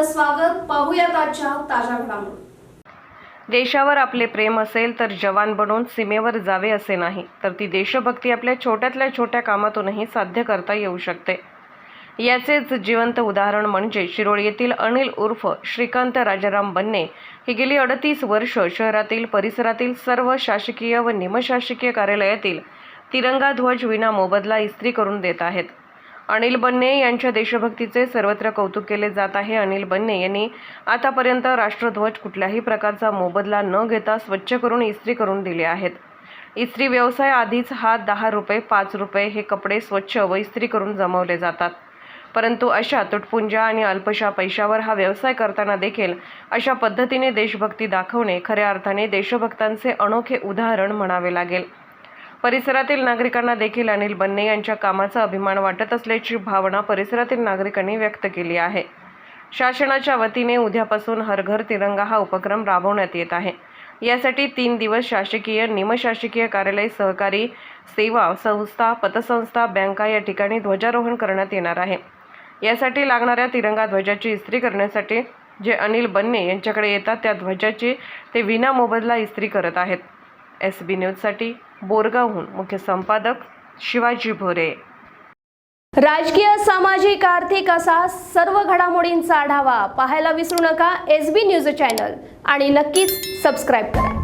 आपलं स्वागत. पाहूयात आजच्या ताज्या घडामोडी. देशावर आपले प्रेम असेल तर जवान बनून सीमेवर जावे असे नाही, तर ती देशभक्ती आपल्या छोट्यातल्या छोट्या कामातूनही साध्य करता येऊ शकते. याचेच जिवंत उदाहरण म्हणजे शिरोळ येथील अनिल उर्फ श्रीकांत राजाराम बन्ने हे गेली 38 वर्ष शहरातील परिसरातील सर्व शासकीय व निमशासकीय कार्यालयातील तिरंगा ध्वज विना मोबदला इस्त्री करून देत आहेत. अनिल बन्ने यांच्या देशभक्तीचे सर्वत्र कौतुक केले जात आहे. अनिल बन्ने यांनी आतापर्यंत राष्ट्रध्वज कुठल्याही प्रकारचा मोबदला न घेता स्वच्छ करून इस्त्री करून दिले आहेत. इस्त्री व्यवसाय आधीच हा 10 रुपये 5 रुपये हे कपडे स्वच्छ व इस्त्री करून जमवले जातात. परंतु अशा तुटपुंजा आणि अल्पशा पैशावर हा व्यवसाय करताना देखील अशा पद्धतीने देशभक्ती दाखवणे खऱ्या अर्थाने देशभक्तांचे अनोखे उदाहरण म्हणावे लागेल. परिसरातील नागरिकांना देखील अनिल बन्ने यांच्या कामाचा अभिमान वाटत असल्याची भावना परिसरातील नागरिकांनी व्यक्त केली आहे. शासनाच्या वतीने उद्यापासून हर घर तिरंगा हा उपक्रम राबवण्यात येत आहे. यासाठी 3 दिवस शासकीय निमशासकीय कार्यालय सहकारी सेवा संस्था पतसंस्था बँका या ठिकाणी ध्वजारोहण करण्यात येणार आहे. यासाठी लागणाऱ्या तिरंगा ध्वजाची इस्त्री करण्यासाठी जे अनिल बन्ने यांच्याकडे येतात त्या ध्वजाची ते विना मोबदला इस्त्री करत आहेत. SB न्यूजसाठी बोरगावहून मुख्य संपादक शिवाजी भोरे. राजकीय, सामाजिक, आर्थिक असा सर्व घडामोडींचा आढावा पाहायला विसरू नका SB न्यूज चॅनल आणि नक्कीच सबस्क्राईब करा.